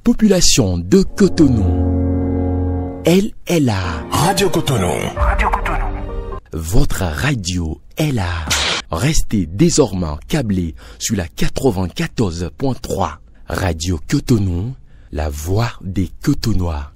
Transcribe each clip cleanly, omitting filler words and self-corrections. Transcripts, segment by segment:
population de Cotonou. Elle est là. Radio Cotonou. Votre radio est là. Restez désormais câblés sur la 94.3. Radio Cotonou, la voix des Cotonois.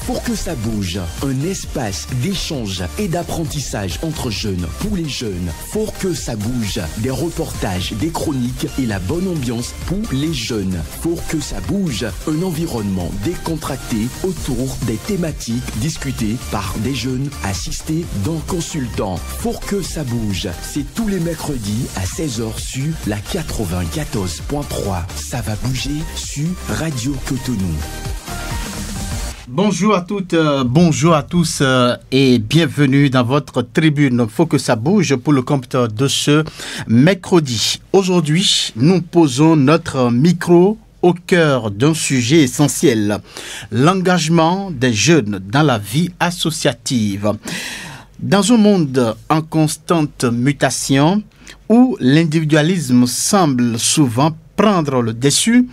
Pour que ça bouge, un espace d'échange et d'apprentissage entre jeunes, pour les jeunes. Pour que ça bouge, des reportages, des chroniques et la bonne ambiance pour les jeunes. Pour que ça bouge, un environnement décontracté autour des thématiques discutées par des jeunes assistés d'un consultant. Pour que ça bouge, c'est tous les mercredis à 16h sur la 94.3. Ça va bouger sur Radio Cotonou. Bonjour à toutes, bonjour à tous et bienvenue dans votre tribune. Faut que ça bouge pour le compte de ce mercredi. Aujourd'hui, nous posons notre micro au cœur d'un sujet essentiel, l'engagement des jeunes dans la vie associative. Dans un monde en constante mutation où l'individualisme semble souvent prendre le dessus,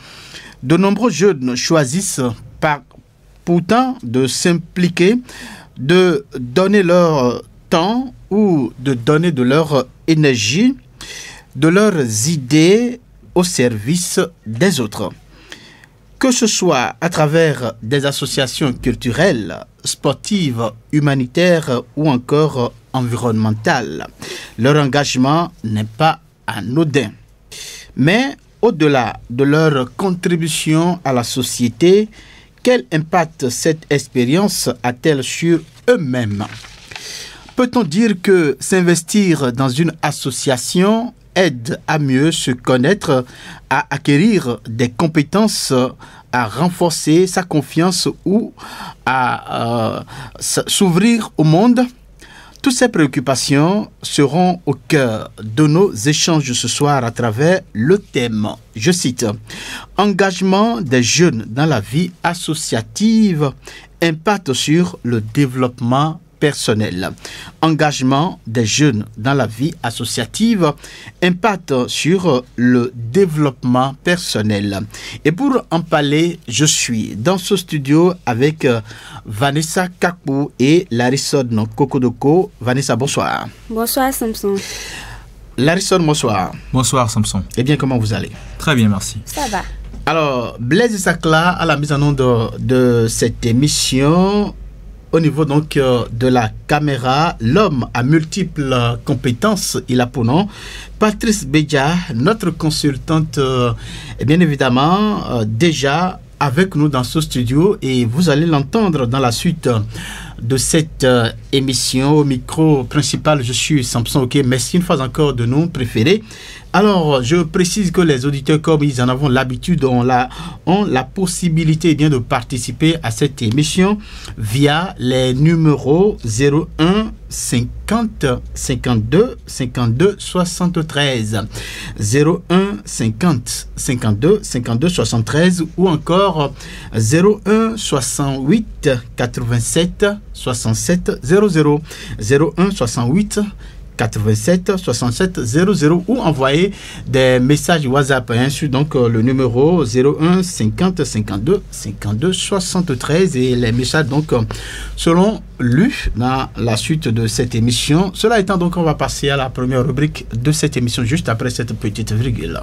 de nombreux jeunes choisissent pourtant de s'impliquer, de donner leur temps ou de donner de leur énergie, de leurs idées au service des autres. Que ce soit à travers des associations culturelles, sportives, humanitaires ou encore environnementales, leur engagement n'est pas anodin. Mais au-delà de leur contribution à la société, quel impact cette expérience a-t-elle sur eux-mêmes? Peut-on dire que s'investir dans une association aide à mieux se connaître, à acquérir des compétences, à renforcer sa confiance ou à s'ouvrir au monde? Toutes ces préoccupations seront au cœur de nos échanges de ce soir à travers le thème, je cite, « Engagement des jeunes dans la vie associative, impact sur le développement personnel. » Engagement des jeunes dans la vie associative, impact sur le développement personnel. Et pour en parler, je suis dans ce studio avec Vanessa Kakpou et Larison Kokodoko. Vanessa, bonsoir. Bonsoir Samson. Larison, bonsoir. Bonsoir Samson. Eh bien, comment vous allez? Très bien, merci. Ça va. Alors, Blaise Sakla à la mise en onde de cette émission. Au niveau donc de la caméra, l'homme à multiples compétences, il a pour nom Patrice Bédia, notre consultante, et bien évidemment déjà avec nous dans ce studio, et vous allez l'entendre dans la suite de cette émission. Au micro principal, je suis Samson. Ok, merci une fois encore de nous préférer. Alors, je précise que les auditeurs, comme ils en ont l'habitude, ont la possibilité eh bien, de participer à cette émission via les numéros 01 50 52 52 73, 01 50 52 52 73 ou encore 01 68 87 67 00, 01 68 87 67 00 ou envoyer des messages WhatsApp sur donc le numéro 01 50 52 52 73 et les messages donc seront lus dans la suite de cette émission. Cela étant, donc on va passer à la première rubrique de cette émission juste après cette petite virgule.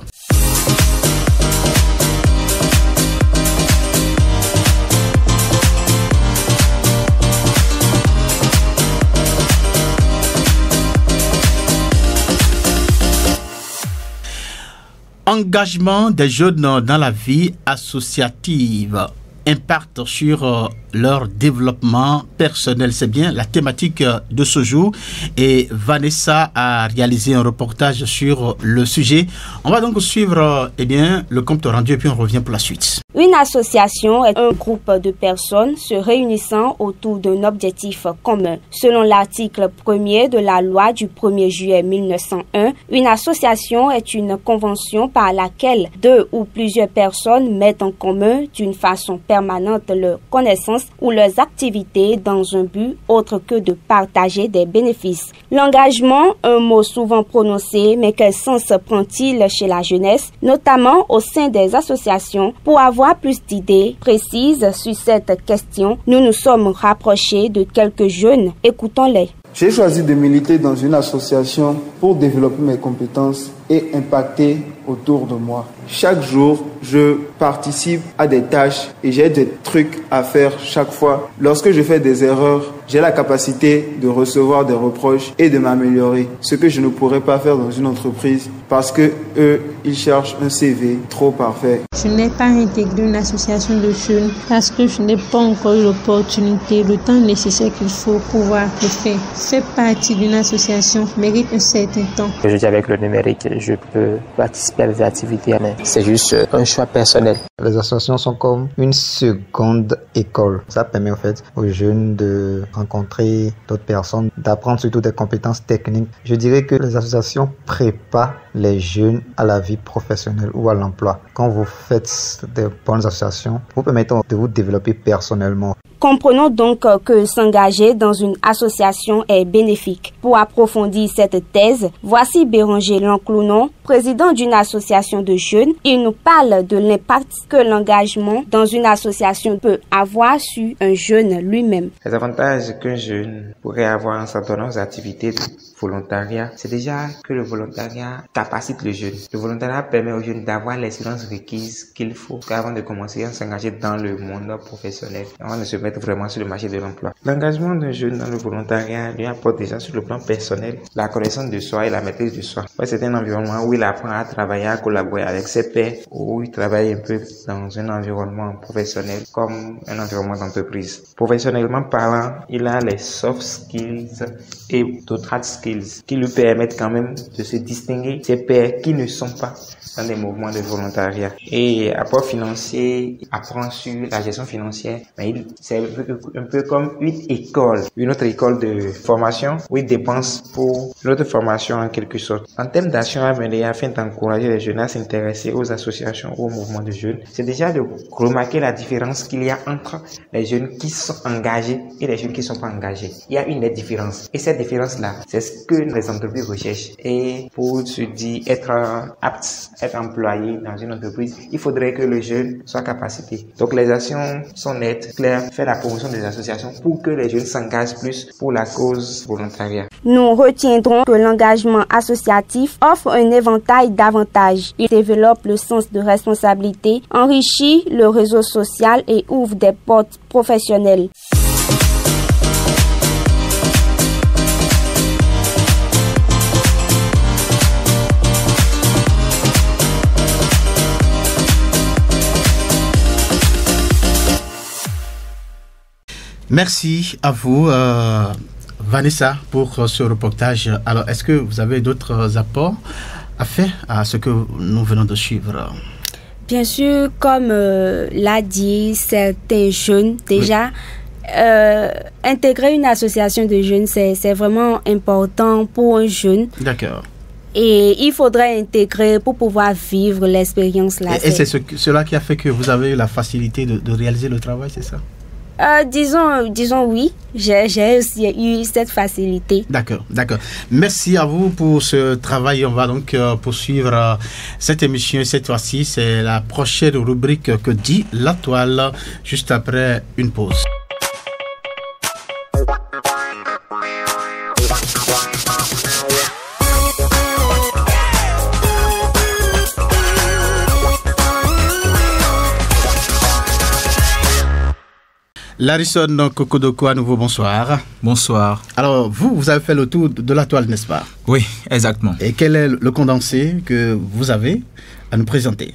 Engagement des jeunes dans la vie associative, impact sur leur développement personnel. C'est bien la thématique de ce jour et Vanessa a réalisé un reportage sur le sujet. On va donc suivre le compte rendu et puis on revient pour la suite. Une association est un groupe de personnes se réunissant autour d'un objectif commun. Selon l'article 1er de la loi du 1er juillet 1901, une association est une convention par laquelle deux ou plusieurs personnes mettent en commun d'une façon permanente leurs connaissances ou leurs activités dans un but autre que de partager des bénéfices. L'engagement, un mot souvent prononcé, mais quel sens prend-il chez la jeunesse, notamment au sein des associations? Pour avoir plus d'idées précises sur cette question, nous nous sommes rapprochés de quelques jeunes. Écoutons-les. J'ai choisi de militer dans une association pour développer mes compétences et impacter autour de moi. Chaque jour, je participe à des tâches et j'ai des trucs à faire chaque fois. Lorsque je fais des erreurs, j'ai la capacité de recevoir des reproches et de m'améliorer. Ce que je ne pourrais pas faire dans une entreprise parce que eux, ils cherchent un CV trop parfait. Je n'ai pas intégré une association de jeunes parce que je n'ai pas encore eu l'opportunité, le temps nécessaire qu'il faut pouvoir le faire. Faire partie d'une association mérite un certain temps. Je dis avec le numérique, je peux participer à des activités, mais c'est juste un choix personnel. Les associations sont comme une seconde école. Ça permet en fait aux jeunes de rencontrer d'autres personnes, d'apprendre surtout des compétences techniques. Je dirais que les associations préparent les jeunes à la vie professionnelle ou à l'emploi. Quand vous faites des bonnes associations, vous permettez de vous développer personnellement. Comprenons donc que s'engager dans une association est bénéfique. Pour approfondir cette thèse, voici Béranger Lanclounon, président d'une association de jeunes. Il nous parle de l'impact que l'engagement dans une association peut avoir sur un jeune lui-même. Les avantages qu'un jeune pourrait avoir en s'adonnant aux activités de volontariat, c'est déjà que le volontariat capacite le jeune. Le volontariat permet aux jeunes d'avoir l'expérience requise qu'il faut avant de commencer à s'engager dans le monde professionnel, avant de se mettre vraiment sur le marché de l'emploi. L'engagement d'un jeune dans le volontariat lui apporte déjà sur le plan personnel la connaissance de soi et la maîtrise de soi. C'est un environnement où il apprend à travailler, à collaborer avec ses pairs, où il travaille un peu dans un environnement professionnel comme un environnement d'entreprise. Professionnellement parlant, il a les soft skills et d'autres hard skills qui lui permettent quand même de se distinguer de ses pairs qui ne sont pas dans des mouvements de volontariat. Et apport financier, il apprend sur la gestion financière, mais c'est un peu comme une autre école de formation où il dépense pour l'autre formation en quelque sorte. En termes d'action à mener afin d'encourager les jeunes à s'intéresser aux associations ou aux mouvements de jeunes, c'est déjà de remarquer la différence qu'il y a entre les jeunes qui sont engagés et les jeunes qui ne sont pas engagés. Il y a une différence. Et cette différence-là, c'est ce que les entreprises recherchent. Et pour se dire être apte, être employé dans une entreprise, il faudrait que le jeune soit capacité. Donc les actions sont nettes, claires, faire la promotion des associations pour que les jeunes s'engagent plus pour la cause volontariat. Nous retiendrons que l'engagement associatif offre un éventail d'avantages. Il développe le sens de responsabilité, enrichit le réseau social et ouvre des portes professionnelles. Merci à vous, Vanessa, pour ce reportage. Alors, est-ce que vous avez d'autres apports à faire à ce que nous venons de suivre? Bien sûr, comme l'a dit certains jeunes déjà, intégrer une association de jeunes, c'est vraiment important pour un jeune. D'accord. Et il faudrait intégrer pour pouvoir vivre l'expérience là. Et c'est cela qui a fait que vous avez eu la facilité de réaliser le travail, c'est ça? Disons oui, j'ai aussi eu cette facilité. D'accord. Merci à vous pour ce travail. On va donc poursuivre cette émission. Cette fois-ci, c'est la prochaine rubrique que dit la toile, juste après une pause. Larison Kokodoko, à nouveau, bonsoir. Bonsoir. Alors, vous avez fait le tour de la toile, n'est-ce pas? Oui, exactement. Et quel est le condensé que vous avez à nous présenter?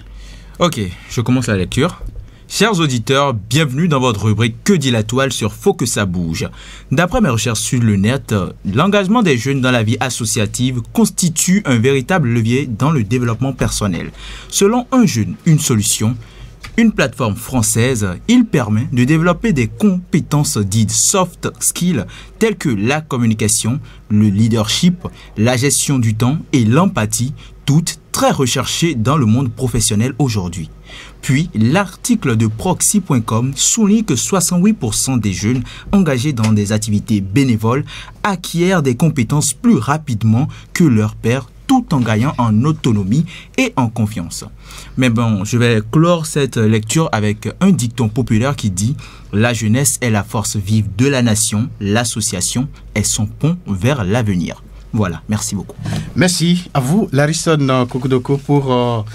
Ok, je commence la lecture. Chers auditeurs, bienvenue dans votre rubrique Que dit la toile sur Faut que ça bouge. D'après mes recherches sur le net, l'engagement des jeunes dans la vie associative constitue un véritable levier dans le développement personnel. Selon Un jeune, une solution, une plateforme française, il permet de développer des compétences dites soft skills telles que la communication, le leadership, la gestion du temps et l'empathie, toutes très recherchées dans le monde professionnel aujourd'hui. Puis, l'article de Proxy.com souligne que 68% des jeunes engagés dans des activités bénévoles acquièrent des compétences plus rapidement que leurs pairs, tout en gagnant en autonomie et en confiance. Mais bon, je vais clore cette lecture avec un dicton populaire qui dit « La jeunesse est la force vive de la nation, l'association est son pont vers l'avenir ». Voilà, merci beaucoup. Merci à vous, Larison Kokodoko, pour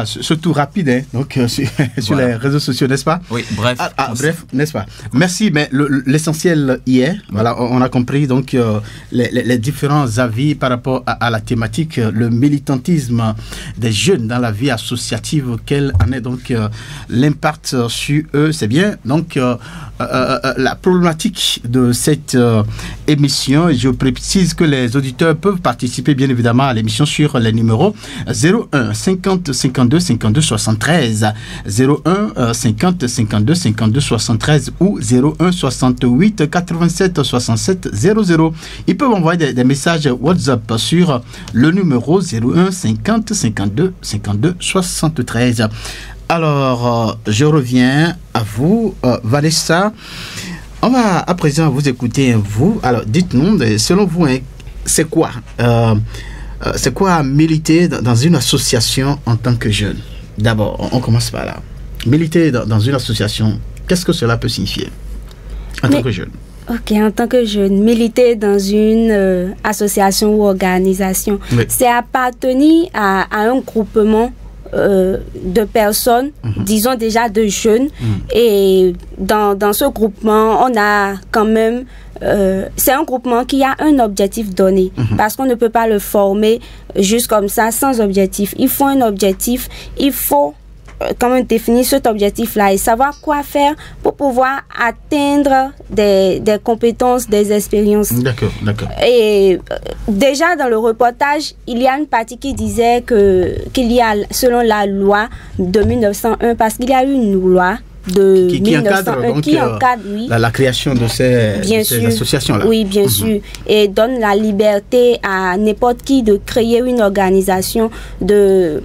ce tour rapide donc, sur les réseaux sociaux, n'est-ce pas? Oui, bref. Bref, n'est-ce pas? Merci, mais l'essentiel y est. Voilà, on a compris donc les différents avis par rapport à la thématique, le militantisme des jeunes dans la vie associative, quel en est donc l'impact sur eux, c'est bien. Donc, la problématique de cette émission, je précise que les auditeurs peuvent participer bien évidemment à l'émission sur les numéros 01 50 52 52 73 01 50 52 52 73 ou 01 68 87 67 00. Ils peuvent envoyer des messages WhatsApp sur le numéro 01 50 52 52 73. Alors, je reviens à vous, Vanessa. On va à présent vous écouter, vous. Alors, dites-nous, selon vous, c'est quoi militer dans une association en tant que jeune? D'abord, on commence par là. Militer dans une association, qu'est-ce que cela peut signifier en tant que jeune? Ok, en tant que jeune, militer dans une association ou organisation, oui, c'est appartenir à un groupement de personnes, disons déjà de jeunes, et dans ce groupement, on a quand même c'est un groupement qui a un objectif donné, parce qu'on ne peut pas le former juste comme ça, sans objectif. Il faut un objectif, il faut quand même définir cet objectif-là et savoir quoi faire pour pouvoir atteindre des compétences, des expériences. D'accord. Et déjà dans le reportage, il y a une partie qui disait qu'il y a, selon la loi de 1901, parce qu'il y a eu une loi de qui 1901 qui encadre oui, la création de ces associations-là. Oui, bien sûr. Et donne la liberté à n'importe qui de créer une organisation, de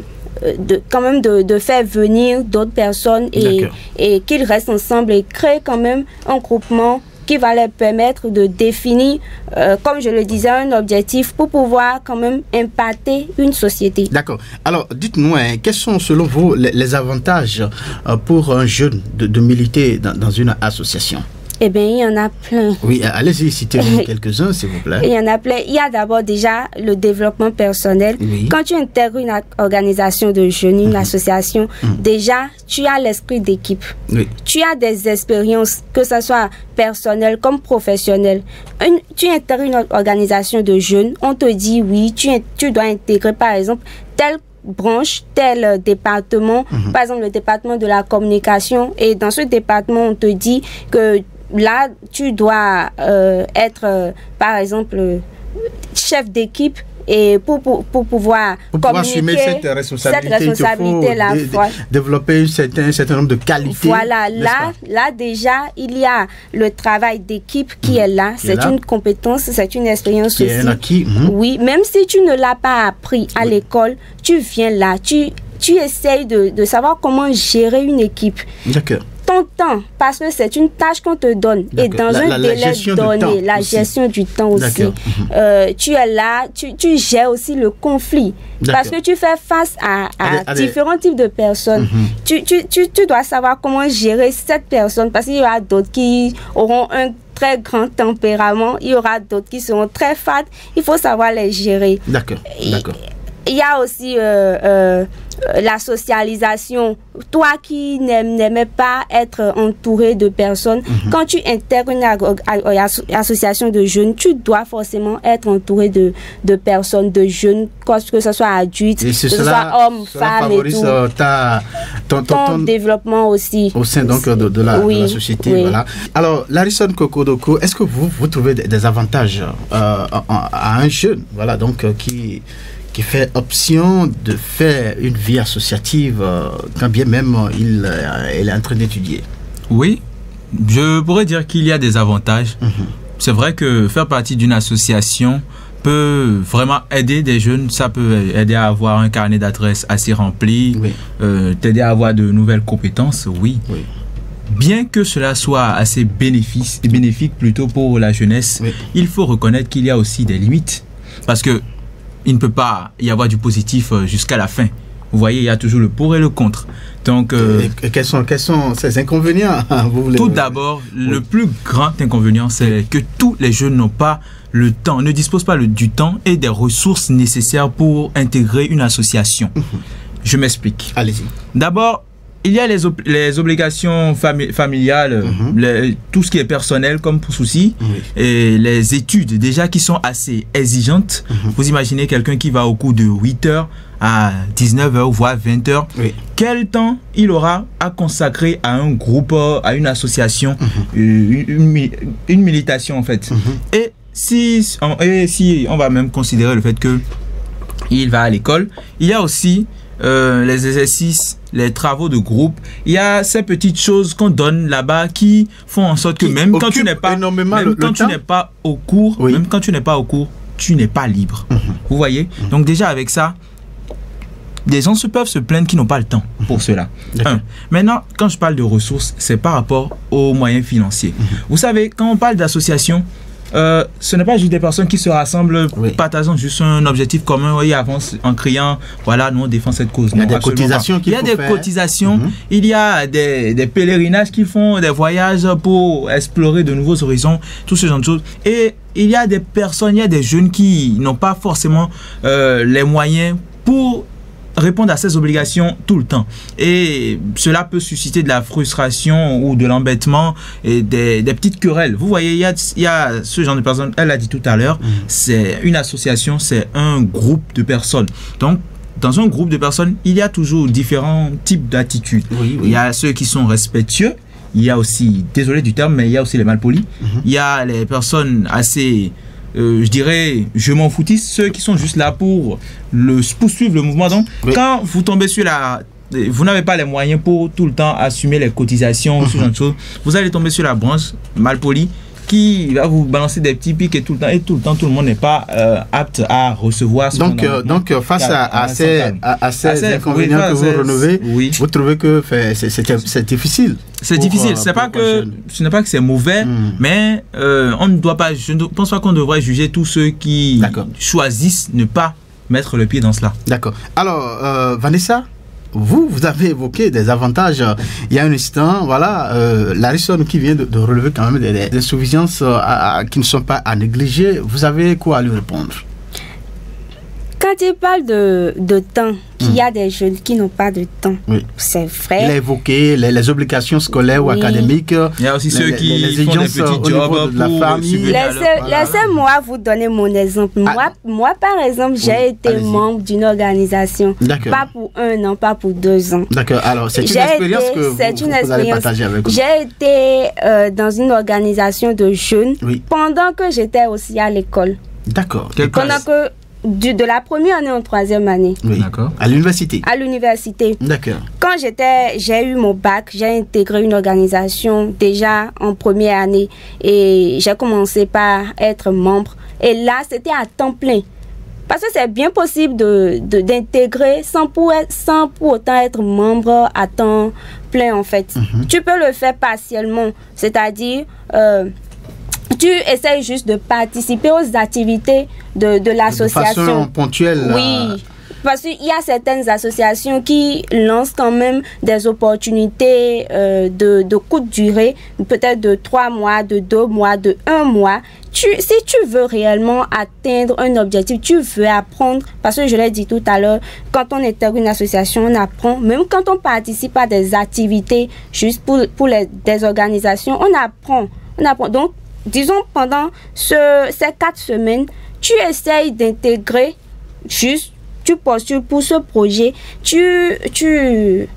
faire venir d'autres personnes et qu'ils restent ensemble et créer quand même un groupement qui va leur permettre de définir, comme je le disais, un objectif pour pouvoir quand même impacter une société. D'accord. Alors, dites-nous, quels sont selon vous les avantages pour un jeune de militer dans une association? Eh bien, il y en a plein. Oui, allez-y, citez-nous quelques-uns, s'il vous plaît. Il y en a plein. Il y a d'abord déjà le développement personnel. Oui. Quand tu intègres une organisation de jeunes, une association, déjà, tu as l'esprit d'équipe. Oui. Tu as des expériences, que ce soit personnelles comme professionnelles. Tu intègres une organisation de jeunes, on te dit oui, tu dois intégrer par exemple telle branche, tel département, par exemple le département de la communication, et dans ce département, on te dit que là, tu dois être, par exemple, chef d'équipe et pour pouvoir assumer cette responsabilité-là, développer un certain nombre de qualités. Voilà, là déjà, il y a le travail d'équipe qui est là. C'est une compétence, c'est une expérience aussi. Oui, même si tu ne l'as pas appris à l'école, tu viens là, tu essayes de savoir comment gérer une équipe. D'accord. Ton temps, parce que c'est une tâche qu'on te donne et dans un délai donné, la gestion du temps aussi. Tu es là, tu gères aussi le conflit parce que tu fais face à différents types de personnes. Tu dois savoir comment gérer cette personne, parce qu'il y aura d'autres qui auront un très grand tempérament, il y aura d'autres qui seront très fades, il faut savoir les gérer. D'accord. Il y a aussi la socialisation. Toi qui n'aimais pas être entouré de personnes, quand tu intègres une association de jeunes, tu dois forcément être entouré de personnes, de jeunes, que ce soit adultes, que ce soit hommes, femmes et tout. Ton développement aussi. Au sein donc de la société. Oui. Voilà. Alors, Larison Kokodoko, est-ce que vous trouvez des avantages à un jeune donc, qui fait option de faire une vie associative quand bien même il est en train d'étudier? Oui, je pourrais dire qu'il y a des avantages. C'est vrai que faire partie d'une association peut vraiment aider des jeunes. Ça peut aider à avoir un carnet d'adresses assez rempli, t'aider à avoir de nouvelles compétences, oui. Bien que cela soit assez bénéfique plutôt pour la jeunesse, il faut reconnaître qu'il y a aussi des limites. Parce que il ne peut pas y avoir du positif jusqu'à la fin. Vous voyez, il y a toujours le pour et le contre. Donc, quels sont ces inconvénients? Tout d'abord, le plus grand inconvénient, c'est que tous les jeunes n'ont pas le temps, ne disposent pas du temps et des ressources nécessaires pour intégrer une association. Je m'explique. Allez-y. D'abord, il y a les obligations familiales, tout ce qui est personnel comme pour souci, et les études déjà qui sont assez exigeantes. Vous imaginez quelqu'un qui va au cours de 8 heures à 19 heures, voire 20 heures. Quel temps il aura à consacrer à un groupe, à une association, une militation en fait. Et si on va même considérer le fait que il va à l'école, il y a aussi les exercices, les travaux de groupe. Il y a ces petites choses qu'on donne là-bas qui font en sorte que même quand tu n'es pas au cours, tu n'es pas libre. Vous voyez? Donc déjà avec ça, des gens peuvent se plaindre qui n'ont pas le temps pour cela. Maintenant, quand je parle de ressources, c'est par rapport aux moyens financiers. Vous savez, quand on parle d'association, ce n'est pas juste des personnes qui se rassemblent, partageant juste un objectif commun, ils avancent en criant, voilà, nous on défend cette cause. Il y a des cotisations qu'il faut faire. Il y a des cotisations, il y a des pèlerinages qu'ils font, des voyages pour explorer de nouveaux horizons, tout ce genre de choses. Et il y a des personnes, il y a des jeunes qui n'ont pas forcément les moyens pour répondre à ces obligations tout le temps. Et cela peut susciter de la frustration ou de l'embêtement et des petites querelles. Vous voyez, il y a ce genre de personnes, elle l'a dit tout à l'heure, c'est une association, c'est un groupe de personnes. Donc, dans un groupe de personnes, il y a toujours différents types d'attitudes. Il y a ceux qui sont respectueux, il y a aussi, désolé du terme, mais il y a aussi les malpolis. Il y a les personnes assez... je dirais, je m'en foutiste, ceux qui sont juste là pour suivre le mouvement. Donc, quand vous tombez sur vous n'avez pas les moyens pour tout le temps assumer les cotisations, ce genre de choses, vous allez tomber sur la branche malpolie qui va vous balancer des petits pics et tout le temps, tout le monde n'est pas apte à recevoir. Donc, face à ces inconvénients que vous relevez, vous trouvez que c'est difficile? C'est difficile. Ce n'est pas que c'est mauvais, mais on ne doit pas. Je ne pense pas qu'on devrait juger tous ceux qui choisissent ne pas mettre le pied dans cela. D'accord. Alors, Vanessa, vous avez évoqué des avantages il y a un instant. Voilà, Larison qui vient de relever quand même des insuffisances qui ne sont pas à négliger. Vous avez quoi à lui répondre? Quand il parle de temps, qu'il y a des jeunes qui n'ont pas de temps, c'est vrai. Il a évoqué les obligations scolaires ou académiques. Il y a aussi ceux qui font des petits jobs de la famille. Laissez-moi vous donner mon exemple. Moi, par exemple, j'ai été membre d'une organisation. Pas pour 1 an, pas pour 2 ans. D'accord. Alors, c'est une expérience que vous allez partager avec nous. J'ai été dans une organisation de jeunes pendant que j'étais aussi à l'école. D'accord. De la première année en 3e année. D'accord. À l'université. À l'université. D'accord. Quand j'ai eu mon bac, j'ai intégré une organisation déjà en première année et j'ai commencé par être membre. Et là, c'était à temps plein. Parce que c'est bien possible d'intégrer sans pour autant être membre à temps plein en fait. Tu peux le faire partiellement, c'est-à-dire tu essayes juste de participer aux activités de l'association. De façon ponctuelle. Oui, parce qu'il y a certaines associations qui lancent quand même des opportunités de courte durée, peut-être de 3 mois, de 2 mois, de 1 mois. Si tu veux réellement atteindre un objectif, tu veux apprendre, parce que je l'ai dit tout à l'heure, quand on intègre une association, on apprend. Même quand on participe à des activités juste pour des organisations, on apprend. Donc, disons, pendant ces 4 semaines, tu essayes d'intégrer, tu postules pour ce projet, tu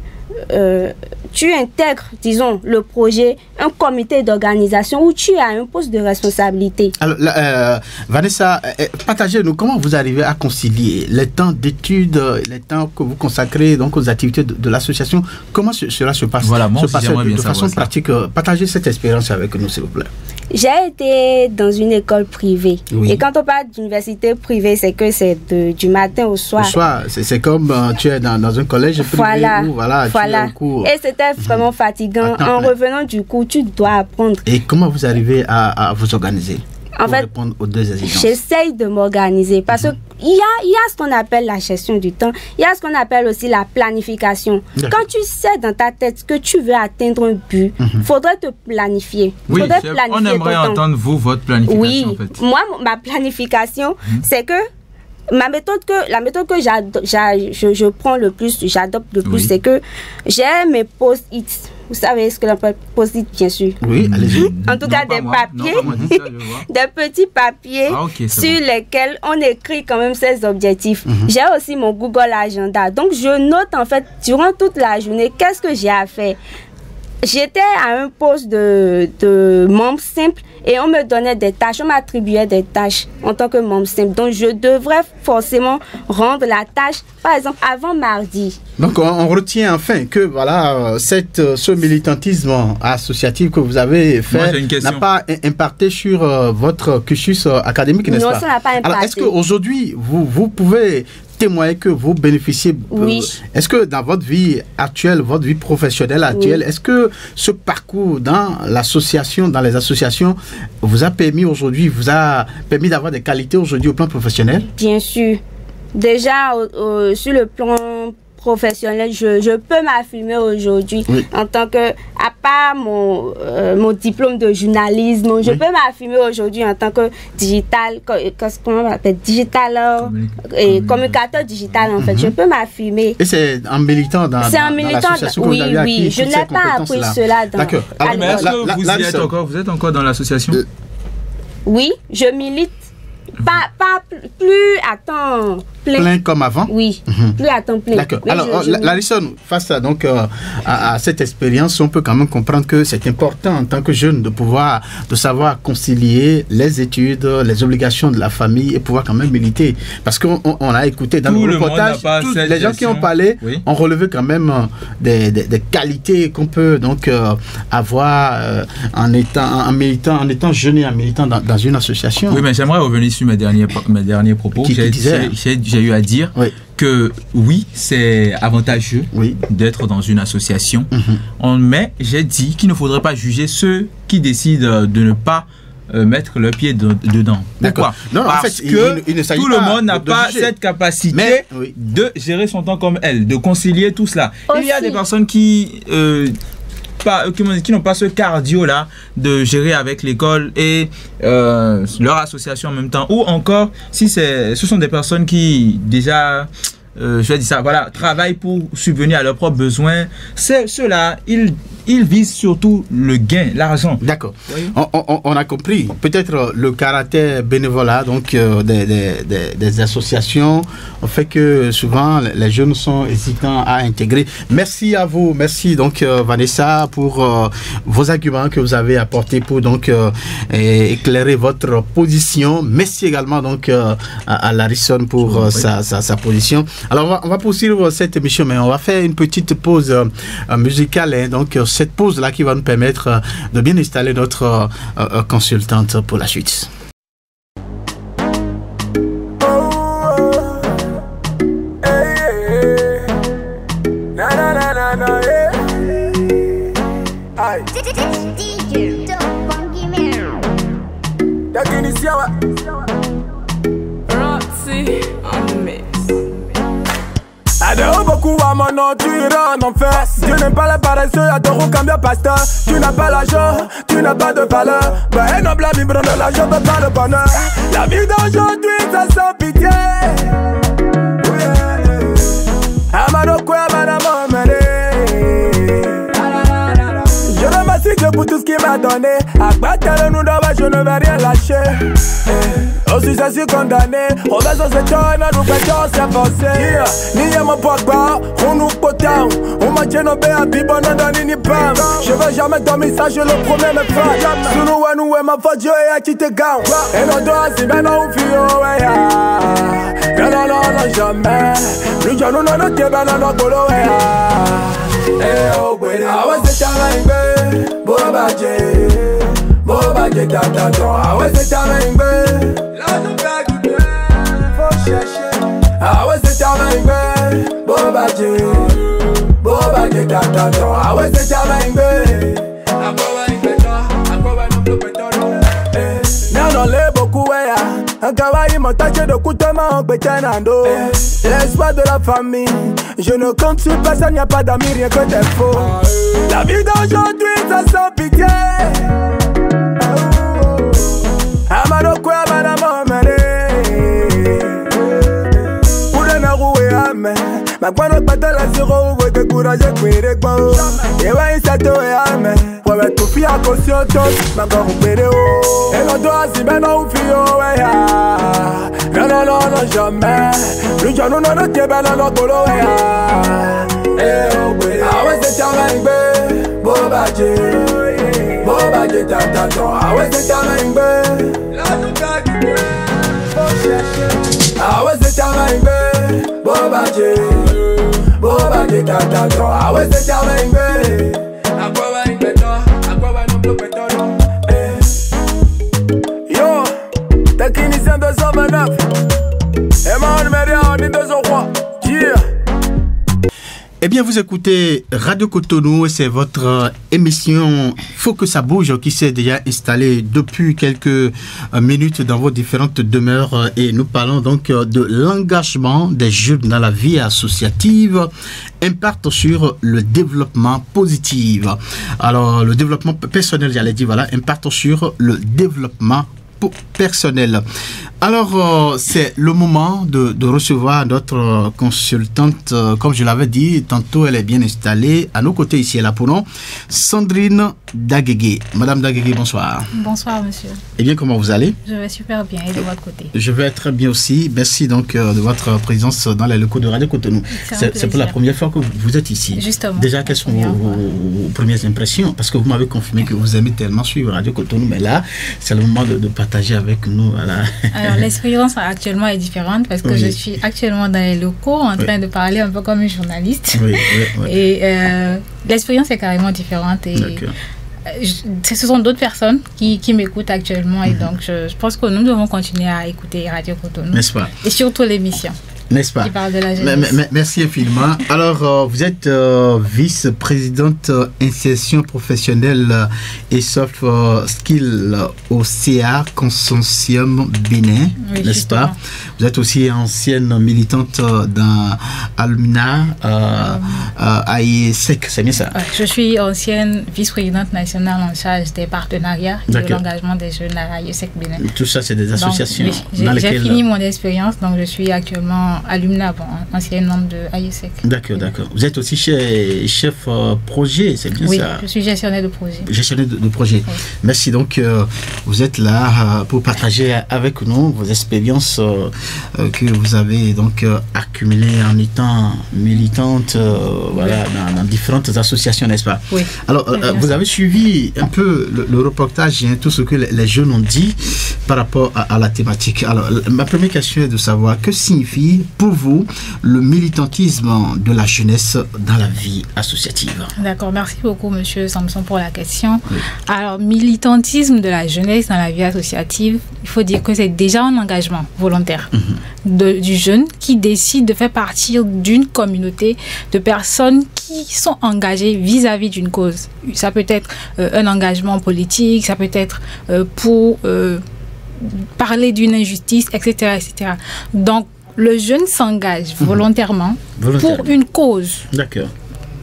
tu intègres, disons, le projet, un comité d'organisation où tu as un poste de responsabilité. Alors, Vanessa, partagez-nous comment vous arrivez à concilier les temps d'études, les temps que vous consacrez donc aux activités de l'association. Comment cela se passe, voilà, moi aussi, de façon pratique? Partagez cette expérience avec nous, s'il vous plaît. J'ai été dans une école privée. Oui. Et quand on parle d'université privée, c'est que c'est du matin au soir. Le soir, c'est comme tu es dans un collège privé où tu es en cours. Et c'était vraiment fatigant. En revenant du cours, tu dois apprendre. Et comment vous arrivez à vous organiser? En fait, aux deux exigences. J'essaye de m'organiser parce qu'il y a ce qu'on appelle la gestion du temps, il y a ce qu'on appelle aussi la planification. Quand tu sais dans ta tête que tu veux atteindre un but, il faudrait te planifier. Oui, on aimerait entendre votre planification. Oui, en fait. Moi, ma planification, c'est que la méthode que je prends le plus, j'adopte le plus, c'est que j'ai mes post-it. Vous savez ce que l'on appelle post-it, bien sûr. Oui, allez-y. En tout cas, des papiers, des petits papiers sur lesquels on écrit quand même ses objectifs. J'ai aussi mon Google Agenda. Donc, je note en fait durant toute la journée qu'est-ce que j'ai à faire. J'étais à un poste de membre simple et on me donnait des tâches, on m'attribuait des tâches en tant que membre simple. Donc, je devrais forcément rendre la tâche, par exemple, avant mardi. Donc, on retient enfin que voilà, ce militantisme associatif que vous avez fait n'a pas impacté sur votre cursus académique, n'est-ce pas? Non, ça n'a pas impacté. Alors, est-ce qu'aujourd'hui, vous pouvez témoigner que vous bénéficiez, est-ce que dans votre vie actuelle, votre vie professionnelle actuelle, est-ce que ce parcours dans l'association, dans les associations, vous a permis d'avoir des qualités aujourd'hui au plan professionnel? Bien sûr. Déjà, sur le plan professionnel, je peux m'affirmer aujourd'hui en tant que, à part mon diplôme de journalisme, je peux m'affirmer aujourd'hui en tant que comment on appelle, et communicateur digital en fait. Je peux m'affirmer. Et c'est en militant dans l'association que vous avez acquis. Oui, je n'ai pas appris cela dans. D'accord. Mais est-ce que vous êtes encore dans l'association? Oui, je milite. Pas plus à temps plein comme avant? Oui, plus à temps plein. D'accord. Alors, Larison, face à cette expérience, on peut quand même comprendre que c'est important en tant que jeune de savoir concilier les études, les obligations de la famille et pouvoir quand même militer. Parce qu'on a écouté dans le reportage, les gens qui ont parlé ont relevé quand même des qualités qu'on peut donc avoir en étant jeune et en militant dans une association. Oui, mais j'aimerais revenir sur mes derniers propos. J'ai eu à dire que oui, c'est avantageux d'être dans une association, mais j'ai dit qu'il ne faudrait pas juger ceux qui décident de ne pas mettre le pied dedans. Pourquoi? Parce que tout le monde n'a pas cette capacité de gérer son temps comme elle, de concilier tout cela. Il y a des personnes qui n'ont pas ce cardio-là de gérer avec l'école et leur association en même temps. Ou encore, si ce sont des personnes qui déjà, je vais dire ça, voilà, travaillent pour subvenir à leurs propres besoins, ceux-là, ils visent surtout le gain, l'argent. D'accord. Oui. On a compris. Peut-être le caractère bénévolat donc des associations fait que souvent les jeunes sont hésitants à intégrer. Merci à vous. Merci donc Vanessa pour vos arguments que vous avez apportés pour donc éclairer votre position. Merci également donc à Larison pour sa position. Alors on va poursuivre cette émission, mais on va faire une petite pause musicale. Donc cette pause-là qui va nous permettre de bien installer notre consultante pour la suite. Adore beaucoup à mon nom, tu iras en enfer. Dieu n'aime pas les paresseux, adore cambia pasteur. Tu n'as pas l'argent, tu n'as pas de valeur. Ben non, blâme, il prend de l'argent, mais pas le bonheur. La vie d'aujourd'hui, ça sans pitié. Amado quoi, madame, je remercie Dieu pour tout ce qu'il m'a donné. Abattre nous d'en bas, je ne vais rien lâcher. Aussi, je suis condamné. On va sur cette tonne, nous pétons, c'est forcé. Ni y'a mon pogba, on nous potam. On m'a tient nos béats, bibon, on donne ni pam. Je vais jamais dormir, ça, je le promets, mes frères. Sous nous, ma faute, Dieu est à qui te gagne. Et nos doigts, c'est bien, on fuit, ouais, non, non, non, jamais. Nous, nous, non, t'es bien, non, bolo, ouais, oh, ouais, ah ouais, c'est ta main, Boba, tata, ah ouais, c'est ta main, là, nous, faut chercher. Ah ouais, c'est ta main, Boba, tata, ah ouais, c'est ta main, non, les beaucoup, un cavalier m'a taché de couteau, bétanando. L'espoir de la famille, je ne compte sur personne, y'a pas d'amis, rien que des faux. La vie d'aujourd'hui, ça sans pitié. Amado quoi, madame, ma guano pata la zéro, ouais, découragé, courir, bon. Et ouais, ça te ouais, ouais, tout fit à caution, ma gorge, pédé, oh. Et l'on doit si bien, on fit, oh, ouais, non, non, non, non, jamais. Le jour, non, non, t'es bien, non, bolo, ouais, ah ouais, c'est ta main, Boba, tata, ah ouais, c'est ta main, ah ouais, c'est ta main, Boba, tata, ah ouais, c'est ta main, yo, technicien 229, et moi, on me dit, on est 203, yeah. Eh bien, vous écoutez Radio Cotonou et c'est votre émission Faut que ça bouge qui s'est déjà installée depuis quelques minutes dans vos différentes demeures et nous parlons donc de l'engagement des jeunes dans la vie associative, impact sur le développement positif. Alors, le développement personnel, j'allais dire, voilà, impact sur le développement personnel. Alors, c'est le moment de recevoir notre consultante. Comme je l'avais dit, tantôt, elle est bien installée. À nos côtés, ici, elle a pour nom Sandrine Daguégué. Madame Daguégué, bonsoir. Bonsoir, monsieur. Eh bien, comment vous allez? Je vais super bien. Et de votre côté? Je vais très bien aussi. Merci donc de votre présence dans les locaux de Radio Cotonou. C'est pour la première fois que vous êtes ici. Justement. Déjà, quelles sont vos premières impressions? Parce que vous m'avez confirmé que vous aimez tellement suivre Radio Cotonou. Mais là, c'est le moment de partager avec nous. Voilà. Alors, l'expérience actuellement est différente parce que je suis actuellement dans les locaux en train de parler un peu comme une journaliste. Et l'expérience est carrément différente. Et ce sont d'autres personnes qui m'écoutent actuellement. Et donc, je pense que nous devons continuer à écouter Radio Cotonou. N'est-ce pas? Et surtout l'émission. N'est-ce pas? Qui parle de la jeunesse. Merci infiniment. Alors, vous êtes vice-présidente insertion professionnelle et soft skill au CA Consortium Bénin, n'est-ce pas? Vous êtes aussi ancienne militante dans Alumna AIESEC, c'est bien ça? Je suis ancienne vice-présidente nationale en charge des partenariats et de l'engagement des jeunes à AIESEC Bénin. Tout ça, c'est des associations. Donc, j'ai fini mon expérience, donc je suis actuellement alumna, ancien membre de AIESEC. D'accord. Vous êtes aussi chef projet, c'est bien ça? Oui, je suis gestionnaire de projet. Gestionnaire de projet. Oui. Merci. Donc, vous êtes là pour partager avec nous vos expériences que vous avez donc accumulées en étant militante voilà, dans différentes associations, n'est-ce pas? Oui. Alors, vous avez suivi un peu le reportage, tout ce que les jeunes ont dit par rapport à la thématique. Alors, ma première question est de savoir que signifie pour vous le militantisme de la jeunesse dans la vie associative? D'accord, merci beaucoup monsieur Samson pour la question. Oui. Alors, militantisme de la jeunesse dans la vie associative, il faut dire que c'est déjà un engagement volontaire du jeune qui décide de faire partie d'une communauté de personnes qui sont engagées vis-à-vis d'une cause. Ça peut être un engagement politique, ça peut être pour parler d'une injustice, etc., etc. Donc, le jeune s'engage volontairement pour une cause. D'accord.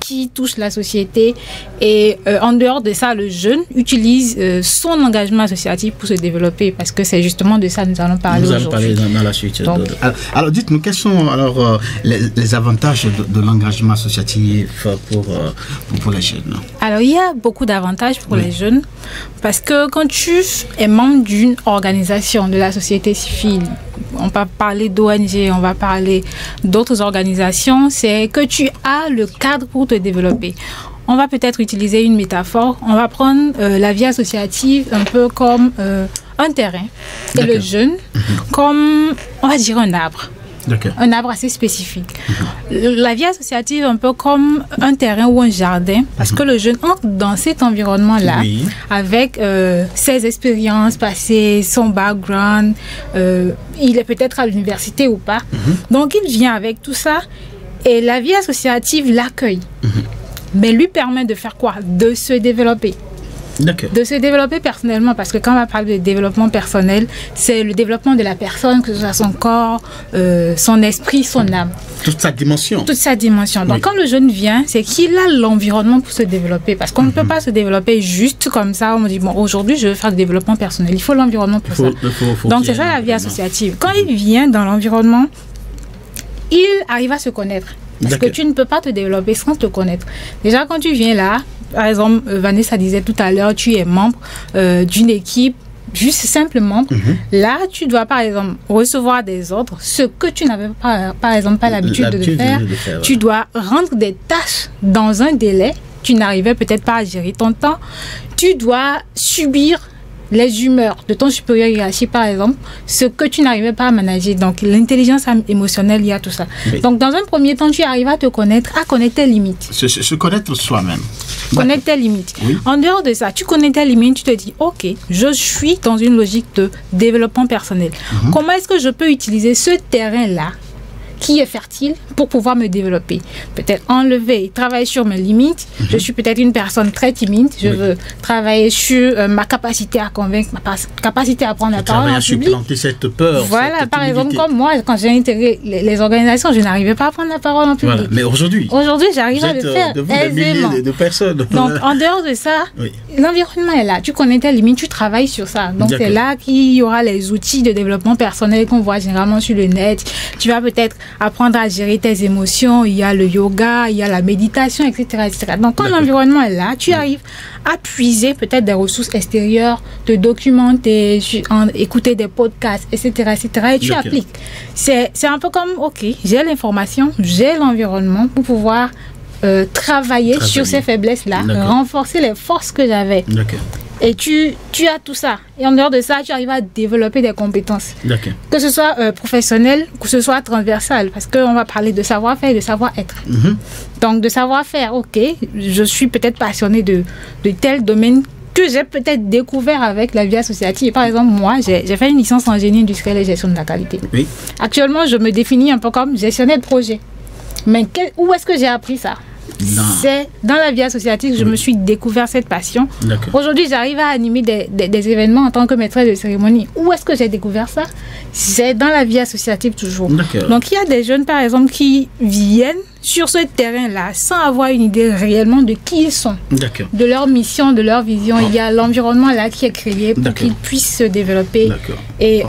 qui touchent la société. Et en dehors de ça, le jeune utilise son engagement associatif pour se développer, parce que c'est justement de ça que nous allons parler aujourd'hui. Nous allons parler dans la suite. Donc, alors dites-nous, quels sont alors les avantages de l'engagement associatif pour les jeunes? Alors il y a beaucoup d'avantages pour les jeunes, parce que quand tu es membre d'une organisation de la société civile, on va parler d'ONG, on va parler d'autres organisations, c'est que tu as le cadre pour te développer. On va peut-être utiliser une métaphore, on va prendre la vie associative un peu comme un terrain, et le jeune comme, on va dire, un arbre. Un arbre assez spécifique. La vie associative un peu comme un terrain ou un jardin, parce que le jeune entre dans cet environnement-là avec ses expériences passées, son background, il est peut-être à l'université ou pas. Donc il vient avec tout ça et la vie associative l'accueille. Mais lui permet de faire quoi? De se développer. De se développer personnellement, parce que quand on va parler de développement personnel, c'est le développement de la personne, que ce soit son corps, son esprit, son âme. Toute sa dimension. Toute sa dimension. Donc quand le jeune vient, c'est qu'il a l'environnement pour se développer, parce qu'on ne peut pas se développer juste comme ça. On me dit, bon, aujourd'hui je veux faire du développement personnel. Il faut l'environnement pour ça. Donc c'est ça la vie associative. Quand il vient dans l'environnement, il arrive à se connaître. Parce que tu ne peux pas te développer sans te connaître. Déjà, quand tu viens là, par exemple, Vanessa disait tout à l'heure, tu es membre d'une équipe, juste simplement. Là, tu dois, par exemple, recevoir des ordres, ce que tu n'avais pas, par exemple, pas l'habitude de faire. Tu dois rendre des tâches dans un délai. Tu n'arrivais peut-être pas à gérer ton temps. Tu dois subir les humeurs de ton supérieur hiérarchique, par exemple, ce que tu n'arrivais pas à manager. Donc, l'intelligence émotionnelle, il y a tout ça. Donc, dans un premier temps, tu arrives à te connaître, à connaître tes limites. Se connaître soi-même. Connaître tes limites. En dehors de ça, tu connais tes limites, tu te dis, ok, je suis dans une logique de développement personnel. Comment est-ce que je peux utiliser ce terrain-là qui est fertile pour pouvoir me développer? Peut-être enlever, travailler sur mes limites. Je suis peut-être une personne très timide. Je veux travailler sur ma capacité à convaincre, ma capacité à prendre la parole en public. Supplanter cette peur. Voilà, cette par exemple, comme moi, quand j'ai intégré les organisations, je n'arrivais pas à prendre la parole en public. Mais aujourd'hui, j'arrive à le faire aisément. De personnes. Donc, en dehors de ça, l'environnement est là. Tu connais tes limites, tu travailles sur ça. Donc, c'est là qu'il y aura les outils de développement personnel qu'on voit généralement sur le net. Tu vas peut-être apprendre à gérer tes émotions, il y a le yoga, il y a la méditation, etc. etc. Donc, quand l'environnement est là, tu arrives à puiser peut-être des ressources extérieures, te documenter, écouter des podcasts, etc. etc. et tu appliques. C'est un peu comme, ok, j'ai l'information, j'ai l'environnement pour pouvoir travailler sur ces faiblesses-là, renforcer les forces que j'avais. Et tu as tout ça. Et en dehors de ça, tu arrives à développer des compétences. Que ce soit professionnel, que ce soit transversal. Parce qu'on va parler de savoir-faire et de savoir-être. Donc, de savoir-faire, ok, je suis peut-être passionnée de tel domaine que j'ai peut-être découvert avec la vie associative. Par exemple, moi, j'ai fait une licence en génie industriel et gestion de la qualité. Actuellement, je me définis un peu comme gestionnaire de projet. Mais où est-ce que j'ai appris ça? C'est dans la vie associative que je me suis découvert cette passion. Aujourd'hui, j'arrive à animer des événements en tant que maîtresse de cérémonie. Où est-ce que j'ai découvert ça? C'est dans la vie associative toujours. Donc, il y a des jeunes, par exemple, qui viennent sur ce terrain-là sans avoir une idée réellement de qui ils sont, de leur mission, de leur vision. Il y a l'environnement là qui est créé pour qu'ils puissent se développer et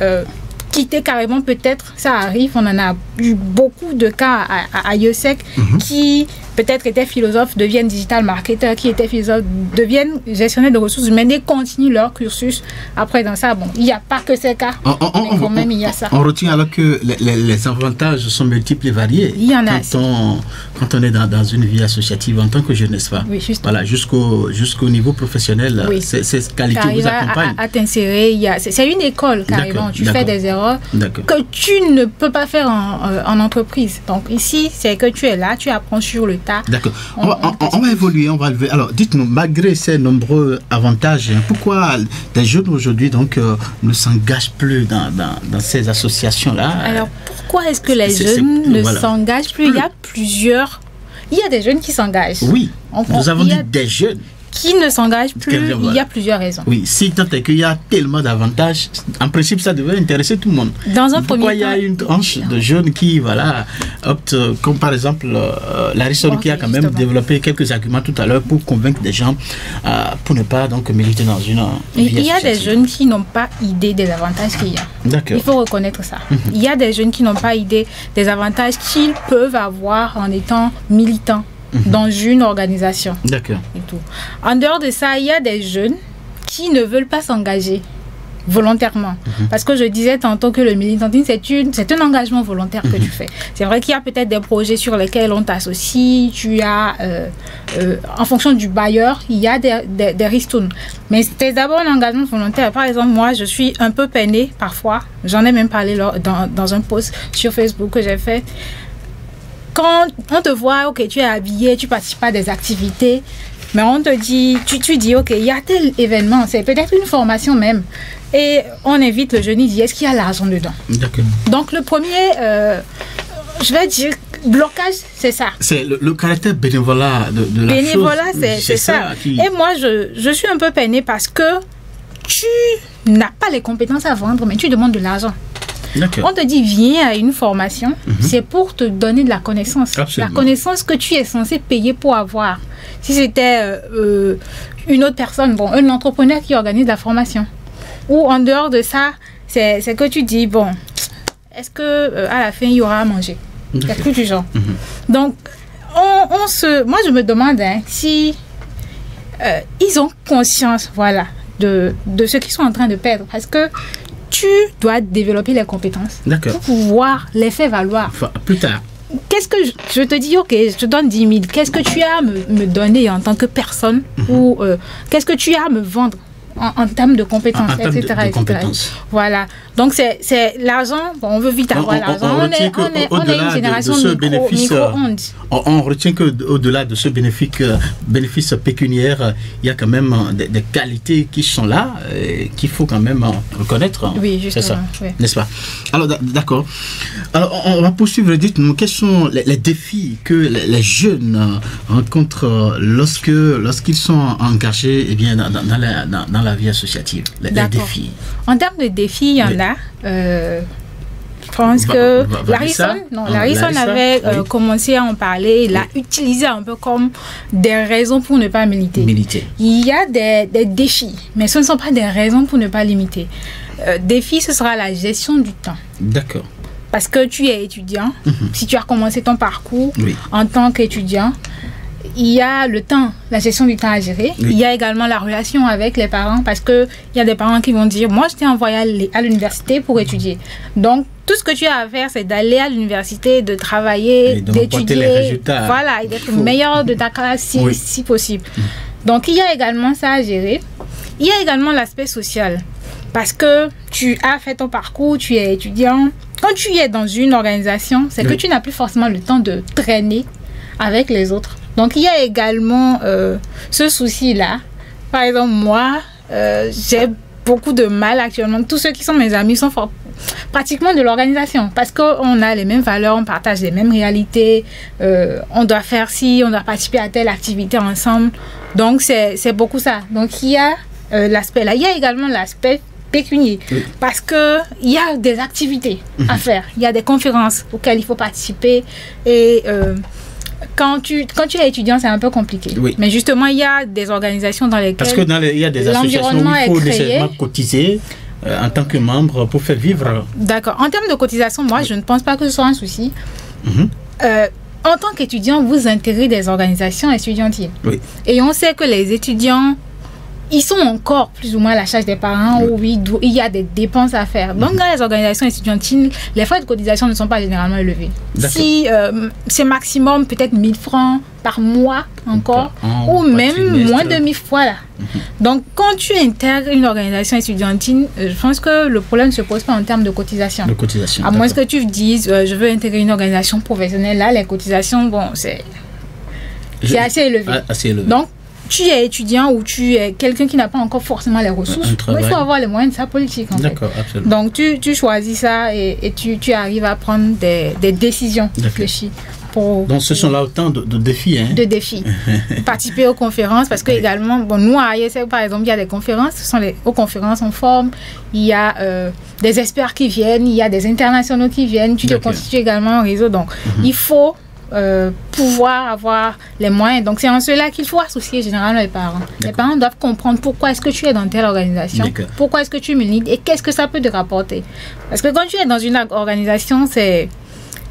quitter carrément, peut-être, ça arrive, on en a eu beaucoup de cas à IESEC qui peut-être étaient philosophes, deviennent digital marketeurs, qui étaient philosophes, deviennent gestionnaires de ressources humaines et continuent leur cursus. Après, dans ça, bon, il n'y a pas que ces cas, mais quand même, il y a ça. On retient alors que les avantages sont multiples et variés. Il y en a. Quand on est dans une vie associative en tant que jeune, n'est-ce pas? Voilà, jusqu'au niveau professionnel, ces qualités vous accompagnent. À t'insérer, c'est une école carrément. Tu fais des erreurs que tu ne peux pas faire en entreprise. Donc ici, c'est que tu es là, tu apprends sur le tas. D'accord. On va évoluer, on va lever. Alors, dites-nous, malgré ces nombreux avantages, pourquoi les jeunes aujourd'hui donc ne s'engagent plus dans ces associations-là? Alors, pourquoi est-ce que les jeunes ne s'engagent plus? Il y a des jeunes qui s'engagent. Oui, nous avons dit des jeunes. qui ne s'engagent plus, il y a plusieurs raisons. Oui, si tant est qu'il y a tellement d'avantages, en principe, ça devrait intéresser tout le monde. Dans un premier temps, il y a une tranche de jeunes qui, optent, comme par exemple Larison qui a quand même développé quelques arguments tout à l'heure pour convaincre des gens pour ne pas donc militer dans une vie il y a des jeunes qui n'ont pas idée des avantages qu'il y a. D'accord. Il faut reconnaître ça. Il y a des jeunes qui n'ont pas idée des avantages qu'ils peuvent avoir en étant militants dans une organisation. D'accord. Et tout. En dehors de ça, il y a des jeunes qui ne veulent pas s'engager volontairement. Parce que je disais tantôt que le militantisme, c'est un engagement volontaire que tu fais. C'est vrai qu'il y a peut-être des projets sur lesquels on t'associe, tu as, en fonction du bailleur, il y a des ristournes. Mais c'est d'abord un engagement volontaire. Par exemple, moi, je suis un peu peinée parfois. J'en ai même parlé dans un post sur Facebook que j'ai fait. Quand on te voit, ok, tu es habillé, tu participes à des activités, mais on te dit, tu dis, ok, il y a tel événement, c'est peut-être une formation même, et on invite le jeune, il dit, est-ce qu'il y a l'argent dedans? D'accord. Donc le premier, je vais dire, blocage, c'est ça. C'est le caractère bénévolat de la bénévolat, chose. c'est ça. Et moi, je suis un peu peinée parce que tu n'as pas les compétences à vendre, mais tu demandes de l'argent. On te dit, viens à une formation, c'est pour te donner de la connaissance. Absolument. La connaissance que tu es censé payer pour avoir. Si c'était une autre personne, un entrepreneur qui organise la formation. Ou en dehors de ça, c'est que tu dis, bon, est-ce que à la fin, il y aura à manger? Quelque chose du genre. Donc, moi, je me demande si ils ont conscience, de ce qu'ils sont en train de perdre. Parce que tu dois développer les compétences pour pouvoir les faire valoir. Plus tard. Qu'est-ce que je te dis, ok, je te donne 10 000. Qu'est-ce que tu as à me donner en tant que personne ou qu'est-ce que tu as à me vendre en termes de compétences, etc. Voilà. Donc, c'est l'argent. On veut vite avoir l'argent. On est une génération micro-ondes. On retient qu'au-delà de ce bénéfice pécuniaire, il y a quand même des qualités qui sont là, qu'il faut quand même reconnaître. Oui, justement. C'est ça, oui. n'est-ce pas? Alors, d'accord. Alors, on va poursuivre. Dites-nous, quels sont les défis que les jeunes rencontrent lorsqu'ils sont engagés dans la vie associative? Les défis. En termes de défis, il y en a. Je pense que Larison avait commencé à en parler. Il a utilisé un peu comme des raisons pour ne pas militer. Il y a des défis, mais ce ne sont pas des raisons pour ne pas limiter. Défi, ce sera la gestion du temps. D'accord. Parce que tu es étudiant. Si tu as commencé ton parcours en tant qu'étudiant, il y a le temps, la gestion du temps à gérer. Il y a également la relation avec les parents parce qu'il y a des parents qui vont dire, moi je t'ai envoyé à l'université pour étudier. Donc tout ce que tu as à faire, c'est d'aller à l'université, de travailler, d'étudier, et d'être meilleur de ta classe si possible. Donc il y a également ça à gérer. Il y a également l'aspect social parce que tu as fait ton parcours, tu es étudiant. Quand tu es dans une organisation, c'est que tu n'as plus forcément le temps de traîner avec les autres. Donc, il y a également ce souci-là. Par exemple, moi, j'ai beaucoup de mal actuellement. Tous ceux qui sont mes amis sont pratiquement de l'organisation parce qu'on a les mêmes valeurs, on partage les mêmes réalités. On doit faire ci, on doit participer à telle activité ensemble. Donc, c'est beaucoup ça. Donc, il y a l'aspect là. Il y a également l'aspect pécunier parce qu'il y a des activités à faire. Il y a des conférences auxquelles il faut participer et... Quand tu es étudiant, c'est un peu compliqué. Mais justement, il y a des organisations dans lesquelles... Parce qu'il y a des associations où il faut nécessairement cotiser en tant que membre pour faire vivre. D'accord. En termes de cotisation, moi, je ne pense pas que ce soit un souci. En tant qu'étudiant, vous intégrez des organisations étudiantiles. Et on sait que les étudiants... ils sont encore plus ou moins à la charge des parents où il y a des dépenses à faire. Donc, dans les organisations étudiantines, les frais de cotisation ne sont pas généralement élevés. Si c'est maximum peut-être 1000 francs par mois encore, ou même moins de 1000 fois là. Donc, quand tu intègres une organisation étudiantine, je pense que le problème ne se pose pas en termes de cotisation. À moins que tu dises, je veux intégrer une organisation professionnelle, là, les cotisations, bon, c'est assez élevé. Donc, tu es étudiant ou tu es quelqu'un qui n'a pas encore forcément les ressources, il faut avoir les moyens de sa politique. D'accord, absolument. Donc, tu choisis ça et tu arrives à prendre des décisions réfléchies. Donc, ce sont là autant de défis. Hein? De défis. Participer aux conférences, parce que également, nous, à ISEC, par exemple, il y a des conférences. Aux conférences, on forme. Il y a des experts qui viennent, il y a des internationaux qui viennent. Tu te constitues également un réseau. Donc, il faut pouvoir avoir les moyens. Donc, c'est en cela qu'il faut associer généralement les parents. Les parents doivent comprendre pourquoi est-ce que tu es dans telle organisation, pourquoi est-ce que tu milites et qu'est-ce que ça peut te rapporter. Parce que quand tu es dans une organisation, c'est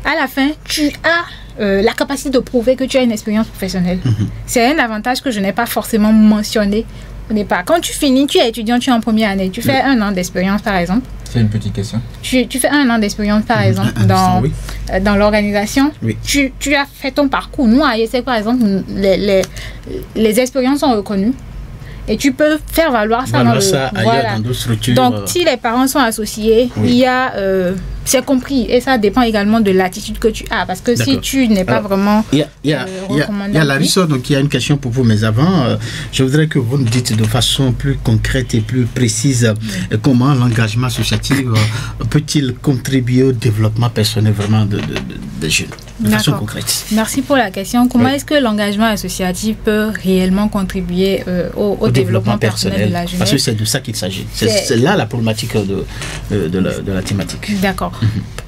à la fin, tu as la capacité de prouver que tu as une expérience professionnelle. C'est un avantage que je n'ai pas forcément mentionné au départ. Quand tu finis, tu es étudiant, tu es en première année, tu fais 1 an d'expérience par exemple. C'est une petite question. Tu fais 1 an d'expérience par exemple dans l'organisation. Tu as fait ton parcours. Nous, à ISEC par exemple, les expériences sont reconnues. Et tu peux faire valoir ça dans d'autres structures. Donc, si les parents sont associés, il y a... c'est compris. Et ça dépend également de l'attitude que tu as. Parce que si tu n'es pas vraiment recommandé... Il y a Larissa, donc il y a une question pour vous, mais avant, je voudrais que vous nous dites de façon plus concrète et plus précise comment l'engagement associatif peut-il contribuer au développement personnel vraiment des jeunes, de façon concrète. Merci pour la question. Comment est-ce que l'engagement associatif peut réellement contribuer au développement personnel de la jeunesse? Parce que c'est de ça qu'il s'agit. C'est là la problématique de la thématique. D'accord.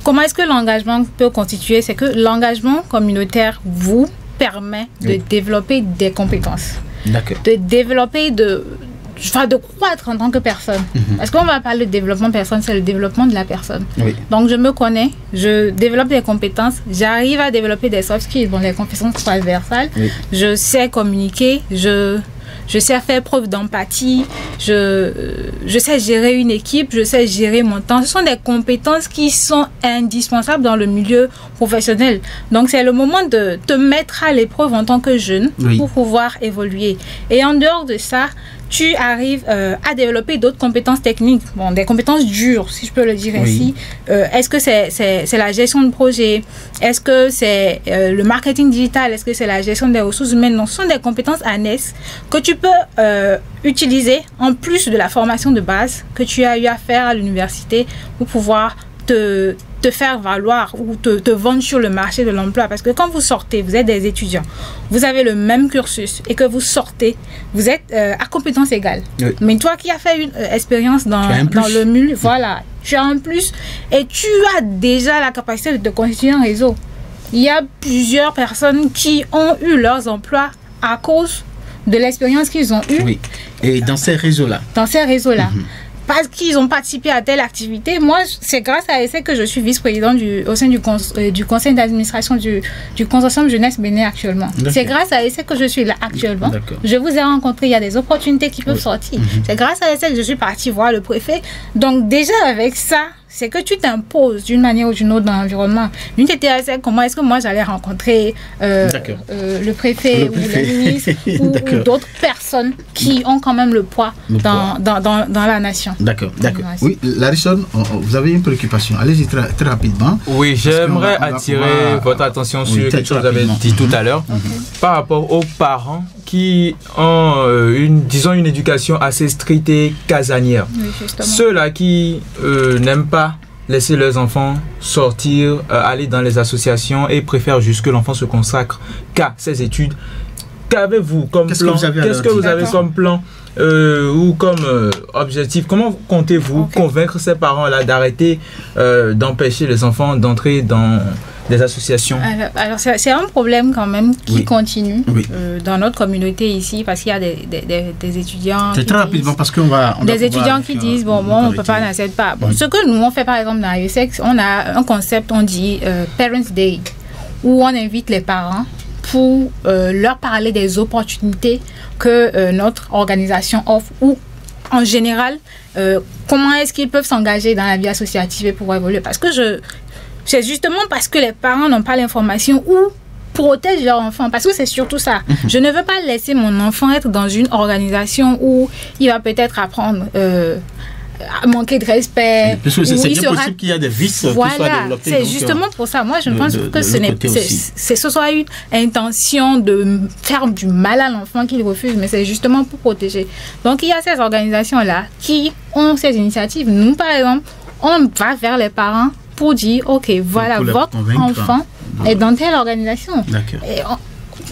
Comment est-ce que l'engagement peut constituer? C'est que l'engagement communautaire vous permet de développer des compétences. D'accord. De développer de croître en tant que personne. Parce qu'on va parler de développement personnel, c'est le développement de la personne. Donc, je me connais, je développe des compétences, j'arrive à développer des soft skills, les compétences transversales. Je sais communiquer, je sais faire preuve d'empathie, je sais gérer une équipe, je sais gérer mon temps. Ce sont des compétences qui sont indispensables dans le milieu professionnel. Donc, c'est le moment de te mettre à l'épreuve en tant que jeune pour pouvoir évoluer. Et en dehors de ça, tu arrives à développer d'autres compétences techniques, des compétences dures, si je peux le dire ainsi. Est-ce que c'est la gestion de projet? Est-ce que c'est le marketing digital? Est-ce que c'est la gestion des ressources humaines? Non, ce sont des compétences annexes que tu peux utiliser en plus de la formation de base que tu as eu à faire à l'université pour pouvoir te faire valoir ou te vendre sur le marché de l'emploi. Parce que quand vous sortez, vous êtes des étudiants, vous avez le même cursus et que vous sortez, vous êtes à compétences égales. Mais toi qui as fait une expérience dans le milieu, tu as un plus et tu as déjà la capacité de te constituer un réseau. Il y a plusieurs personnes qui ont eu leurs emplois à cause de l'expérience qu'ils ont eue. Et dans ces réseaux-là. Parce qu'ils ont participé à telle activité. Moi, c'est grâce à ESSEC que je suis vice-présidente au sein du conseil d'administration du consortium Jeunesse Bénin actuellement. C'est grâce à ESSEC que je suis là actuellement. Je vous ai rencontré, il y a des opportunités qui peuvent sortir. C'est grâce à ESSEC que je suis partie voir le préfet. Donc déjà avec ça, c'est que tu t'imposes d'une manière ou d'une autre dans l'environnement. L'une était à ESSEC, comment est-ce que moi j'allais rencontrer le préfet ou le ministre ou d'autres personnes qui ont quand même le poids dans la nation. D'accord. Oui, Larissa, vous avez une préoccupation. Allez-y très rapidement. Oui, j'aimerais attirer votre attention sur quelque chose que vous avez dit tout à l'heure par rapport aux parents qui ont une éducation assez stricte et casanière. Ceux-là qui n'aiment pas laisser leurs enfants sortir, aller dans les associations et préfèrent juste que l'enfant se consacre qu'à ses études. Qu'avez-vous comme plan? Qu'est-ce que vous avez comme plan ou comme objectif? Comment comptez-vous convaincre ces parents-là d'arrêter d'empêcher les enfants d'entrer dans des associations? Alors c'est un problème quand même qui continue dans notre communauté ici, parce qu'il y a des étudiants. C'est très rapidement parce qu'on va. Des étudiants qui disent on ne peut pas, n'accepte pas. Ce que nous on fait par exemple dans ISEC, on a un concept, on dit Parents Day, où on invite les parents pour leur parler des opportunités que notre organisation offre, ou en général comment est-ce qu'ils peuvent s'engager dans la vie associative et pouvoir évoluer. Parce que c'est justement parce que les parents n'ont pas l'information ou protègent leur enfant. Parce que c'est surtout ça. Je ne veux pas laisser mon enfant être dans une organisation où il va peut-être apprendre manquer de respect. Parce que c'est bien possible qu'il y a des vices qui soient développés. C'est justement pour ça. Moi, je pense que ce soit une intention de faire du mal à l'enfant qu'il refuse, mais c'est justement pour protéger. Donc, il y a ces organisations-là qui ont ces initiatives. Nous, par exemple, on va vers les parents pour dire, OK, voilà, votre enfant est dans telle organisation. Et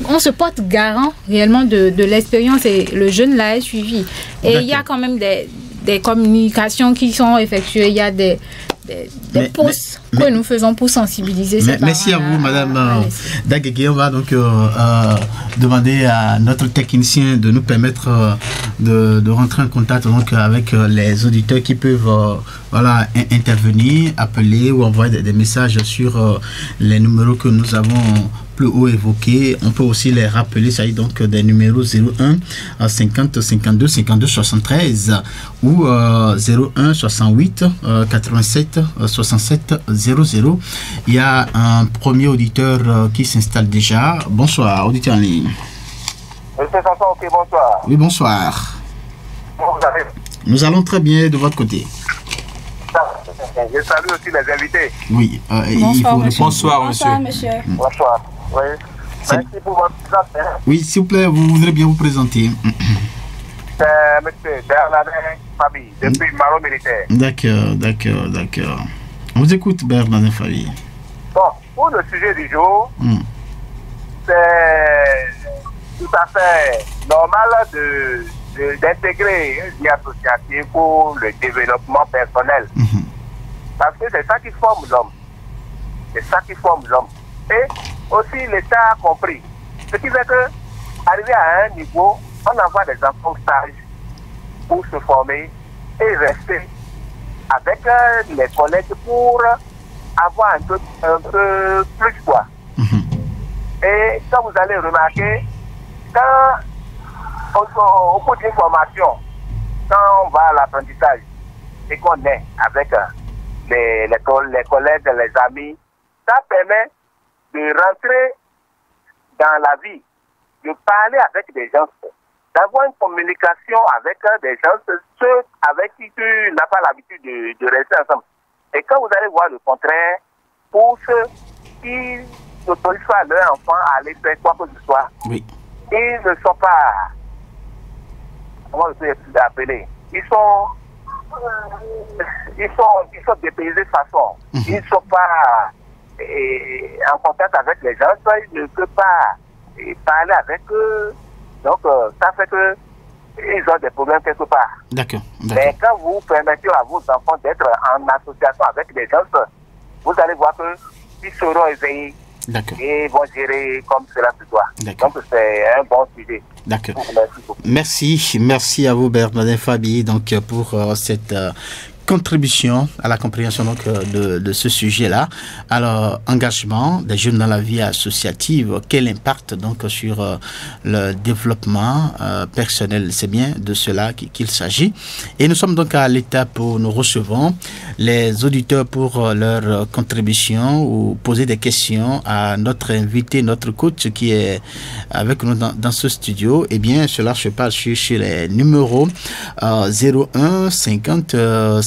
on se porte garant réellement de l'expérience et le jeune l'a suivi. Et il y a quand même des communications qui sont effectuées, il y a des posts que nous faisons pour sensibiliser ces parents. Merci à vous, Madame Daguégué. On va donc demander à notre technicien de nous permettre de rentrer en contact donc, avec les auditeurs qui peuvent intervenir, appeler ou envoyer des messages sur les numéros que nous avons plus haut évoqués. On peut aussi les rappeler, ça y est, donc des numéros 01 50 52 52 73 ou 01 68 87 67 00. Il y a un premier auditeur qui s'installe déjà. Bonsoir, auditeur en ligne. Monsieur Sanson, ok, bonsoir. Oui, bonsoir. Comment vous allez? Nous allons très bien de votre côté. Je salue aussi les invités. Oui, bonsoir, monsieur. Bonsoir. Oui. Merci pour votre présence. Oui, s'il vous plaît, vous voudrez bien vous présenter. C'est monsieur Bernardin Fabi, depuis le Maro militaire. D'accord. On vous écoute, Bernardin Fabi. Bon, pour le sujet du jour, c'est tout à fait normal d'intégrer une vie associative pour le développement personnel. Parce que c'est ça qui forme l'homme. Et aussi, l'État a compris. Ce qui fait que, arrivé à un niveau, on envoie des enfants au stage pour se former et rester avec les collègues pour avoir un peu plus quoi. Et quand vous allez remarquer, quand au cours d'une formation, quand on va à l'apprentissage et qu'on est avec les collègues, les amis, ça permet de rentrer dans la vie, de parler avec des gens, d'avoir une communication avec des gens, ceux avec qui tu n'as pas l'habitude de rester ensemble. Et quand vous allez voir le contraire, pour ceux qui n'autorisent pas leur enfant à aller faire quoi que ce soit, ils ne sont pas, comment je peux l'appeler, ils sont dépaysés de façon. Ils ne sont pas en contact avec les gens, soit ils ne peuvent pas parler avec eux. Donc, ça fait que ils ont des problèmes quelque part. D'accord. Mais quand vous permettez à vos enfants d'être en association avec des gens, vous allez voir qu'ils seront éveillés et vont gérer comme cela se doit. Donc, c'est un bon sujet. D'accord. Merci à vous, Bernardin Fabi, donc, pour cette contribution à la compréhension donc, de ce sujet-là. Alors, engagement des jeunes dans la vie associative, quel impact donc sur le développement personnel? C'est bien de cela qu'il s'agit. Et nous sommes donc à l'étape où nous recevons les auditeurs pour leur contribution ou poser des questions à notre invité, notre coach qui est avec nous dans ce studio. Eh bien, cela se passe sur les numéros 01 50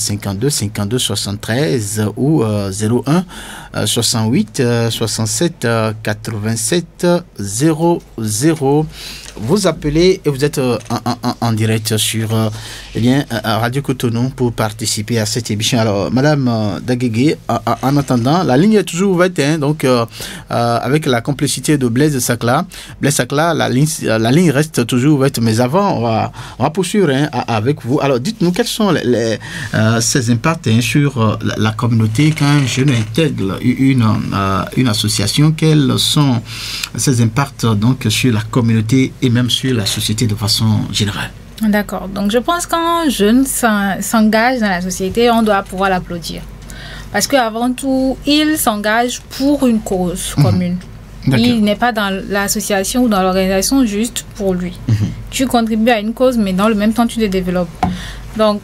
52 52 73 ou 01 68 67 87 00. Vous appelez et vous êtes en direct sur Radio Cotonou pour participer à cette émission. Alors, Madame Daguégué, en attendant, la ligne est toujours ouverte, donc avec la complicité de Blaise Sakla. Blaise Sakla, la ligne reste toujours ouverte, mais avant, on va poursuivre avec vous. Alors, dites-nous quels sont ces impacts sur la communauté quand un jeune intègre une association. Quels sont ces impacts donc sur la communauté et même sur la société de façon générale? D'accord. Donc, je pense qu'un jeune s'engage dans la société, on doit pouvoir l'applaudir. Parce qu'avant tout, il s'engage pour une cause commune. Il n'est pas dans l'association ou dans l'organisation juste pour lui. Tu contribues à une cause, mais dans le même temps, tu te développes. Donc,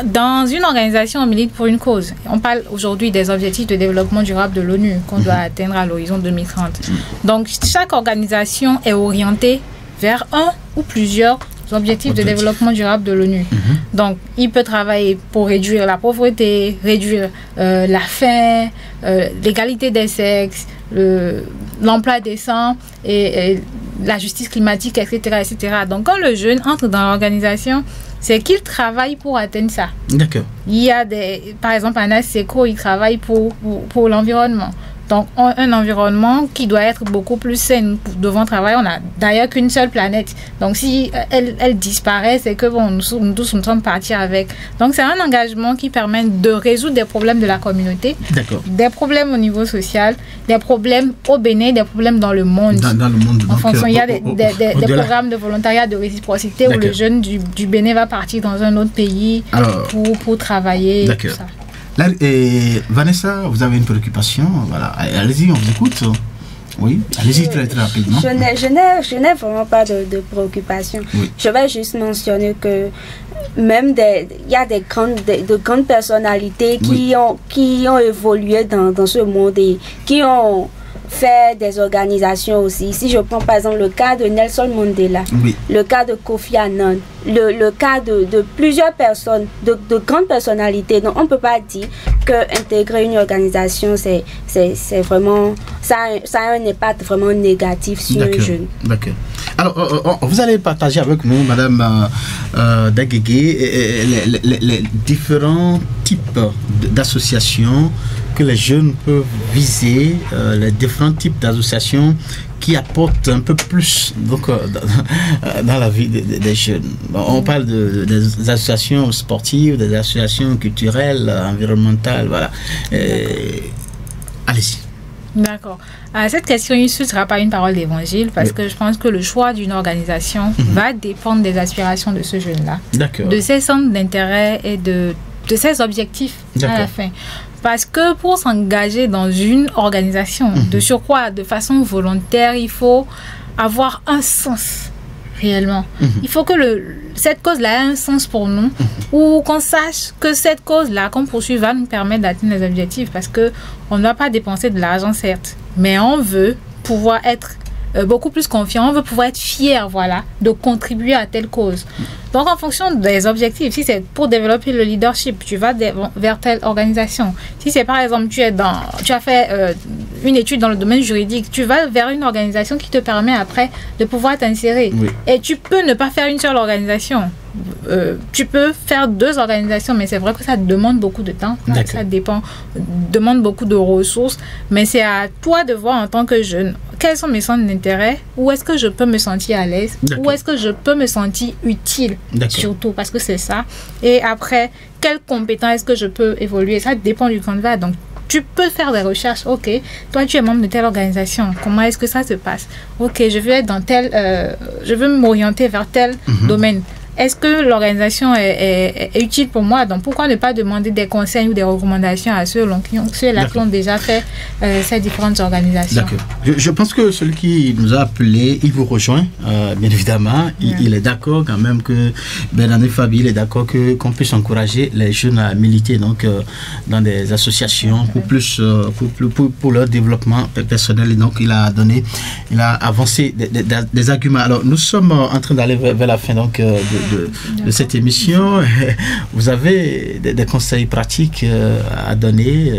dans une organisation, on milite pour une cause. On parle aujourd'hui des objectifs de développement durable de l'ONU qu'on doit atteindre à l'horizon 2030. Donc, chaque organisation est orientée vers un ou plusieurs objectifs de développement durable de l'ONU. Donc, il peut travailler pour réduire la pauvreté, réduire la faim, l'égalité des sexes, l'emploi décent et la justice climatique, etc., etc. Donc, quand le jeune entre dans l'organisation, c'est qu'il travaille pour atteindre ça. D'accord. Il y a par exemple, un ASECO, il travaille pour l'environnement. Donc, un environnement qui doit être beaucoup plus sain. Nous devons travailler. On n'a d'ailleurs qu'une seule planète. Donc, si elle disparaît, c'est que bon, nous tous nous sommes partis avec. Donc, c'est un engagement qui permet de résoudre des problèmes de la communauté, des problèmes au niveau social, des problèmes au Bénin, des problèmes dans le monde. Dans le monde. En fonction, il y a des programmes de volontariat de réciprocité où le jeune du Bénin va partir dans un autre pays pour travailler. D'accord. Tout ça. Là, Vanessa, vous avez une préoccupation, voilà. Allez-y, on vous écoute. Oui, allez-y très rapidement. Je n'ai vraiment pas de préoccupation. Oui. Je vais juste mentionner que même il y a de grandes personnalités qui ont évolué dans ce monde et qui ont fait des organisations aussi. Si je prends par exemple le cas de Nelson Mandela, le cas de Kofi Annan, le cas de plusieurs personnes, de grandes personnalités. Donc on ne peut pas dire qu'intégrer une organisation, c'est vraiment, ça a un impact vraiment négatif sur un jeune. D'accord. Alors, vous allez partager avec nous, Madame Daguégué, les différents types d'associations que les jeunes peuvent viser, les différents types d'associations qui apportent un peu plus donc, dans la vie des jeunes. On parle des associations sportives, des associations culturelles, environnementales, voilà. Allez-y. D'accord. À cette question, il ne sera pas une parole d'évangile parce que je pense que le choix d'une organisation va dépendre des aspirations de ce jeune-là, de ses centres d'intérêt et de ses objectifs à la fin. Parce que pour s'engager dans une organisation, de surcroît, de façon volontaire, il faut avoir un sens réellement. Il faut que cette cause-là ait un sens pour nous, ou qu'on sache que cette cause-là qu'on poursuit va nous permettre d'atteindre les objectifs. Parce qu'on ne va pas dépenser de l'argent, certes, mais on veut pouvoir être beaucoup plus confiant, on veut pouvoir être fier, voilà, de contribuer à telle cause. Donc, en fonction des objectifs, si c'est pour développer le leadership, tu vas vers telle organisation. Si c'est par exemple, tu as fait une étude dans le domaine juridique, tu vas vers une organisation qui te permet après de pouvoir t'insérer. Et tu peux ne pas faire une seule organisation. Tu peux faire 2 organisations, mais c'est vrai que ça demande beaucoup de temps. Ça demande beaucoup de ressources. Mais c'est à toi de voir en tant que jeune, quels sont mes centres d'intérêt, où est-ce que je peux me sentir à l'aise, où est-ce que je peux me sentir utile, surtout, parce que c'est ça. Et après, quelles compétences est-ce que je peux évoluer, ça dépend du candidat. Donc, tu peux faire des recherches. Ok, toi tu es membre de telle organisation, comment est-ce que ça se passe? Ok, je veux être dans je veux m'orienter vers tel domaine. Est-ce que l'organisation est utile pour moi? Donc, pourquoi ne pas demander des conseils ou des recommandations à ceux-là qui ont déjà fait ces différentes organisations? D'accord. Je pense que celui qui nous a appelé, il vous rejoint, bien évidemment. Il est d'accord quand même que Bernard Fabi, il est d'accord qu'on puisse encourager les jeunes à militer donc, dans des associations pour leur développement personnel. Et donc, il a avancé des arguments. Alors, nous sommes en train d'aller vers la fin donc, de cette émission. Vous avez des conseils pratiques à donner?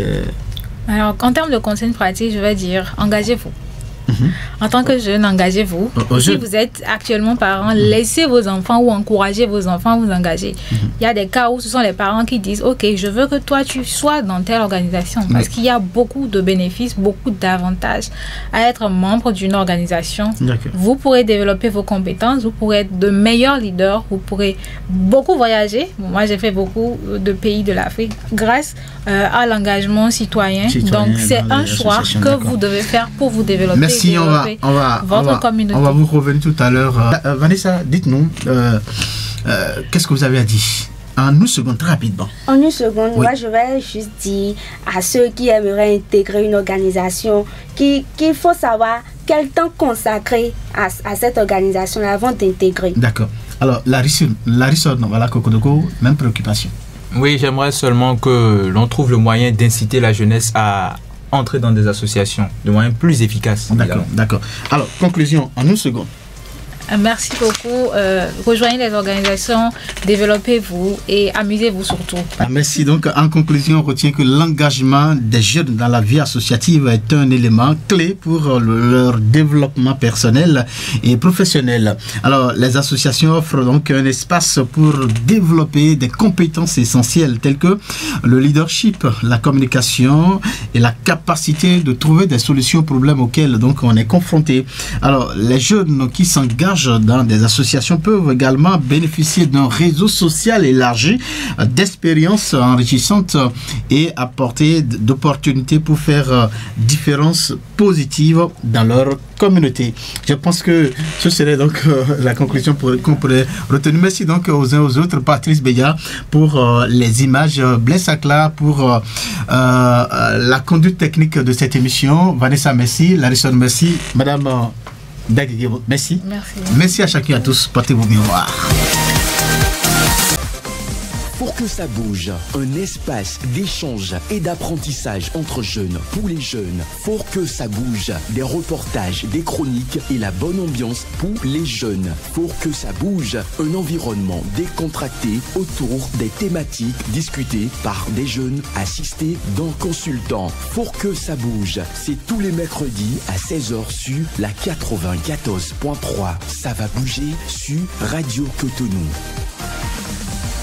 Alors, en termes de conseils pratiques, je vais dire, engagez-vous. En tant que jeune, engagez-vous. Si vous êtes actuellement parent, laissez vos enfants ou encouragez vos enfants à vous engager. Il y a des cas où ce sont les parents qui disent « Ok, je veux que toi, tu sois dans telle organisation. » Parce qu'il y a beaucoup de bénéfices, beaucoup d'avantages à être membre d'une organisation. Vous pourrez développer vos compétences, vous pourrez être de meilleurs leaders, vous pourrez beaucoup voyager. Moi, j'ai fait beaucoup de pays de l'Afrique grâce à l'engagement citoyen. Donc, c'est un choix que vous devez faire pour vous développer. Merci, on va vous revenir tout à l'heure. Vanessa, dites-nous, qu'est-ce que vous avez à dire? En une seconde, très rapidement. En une seconde, moi je vais juste dire à ceux qui aimeraient intégrer une organisation qu'il faut savoir quel temps consacrer à cette organisation avant d'intégrer. D'accord. Alors, Larissa, voilà, Kokodoko, même préoccupation. Oui, j'aimerais seulement que l'on trouve le moyen d'inciter la jeunesse à entrer dans des associations de moyens plus efficaces. D'accord. Alors, conclusion en une seconde. Merci beaucoup. Rejoignez les organisations, développez-vous et amusez-vous surtout. Merci. Donc, en conclusion, on retient que l'engagement des jeunes dans la vie associative est un élément clé pour leur développement personnel et professionnel. Alors, les associations offrent donc un espace pour développer des compétences essentielles telles que le leadership, la communication et la capacité de trouver des solutions aux problèmes auxquels donc on est confronté. Alors, les jeunes qui s'engagent dans des associations peuvent également bénéficier d'un réseau social élargi, d'expériences enrichissantes et apporter d'opportunités pour faire différence positive dans leur communauté. Je pense que ce serait donc la conclusion qu'on pourrait retenir. Merci donc aux uns aux autres. Patrice Beya pour les images, Blaise Akla pour la conduite technique de cette émission, Vanessa merci, Larissa merci, Madame merci. Merci à chacun et à tous. Portez-vous bien. Au revoir. Pour que ça bouge, un espace d'échange et d'apprentissage entre jeunes, pour les jeunes. Pour que ça bouge, des reportages, des chroniques et la bonne ambiance pour les jeunes. Pour que ça bouge, un environnement décontracté autour des thématiques discutées par des jeunes assistés d'un consultant. Pour que ça bouge, c'est tous les mercredis à 16h sur la 94.3. Ça va bouger sur Radio Cotonou.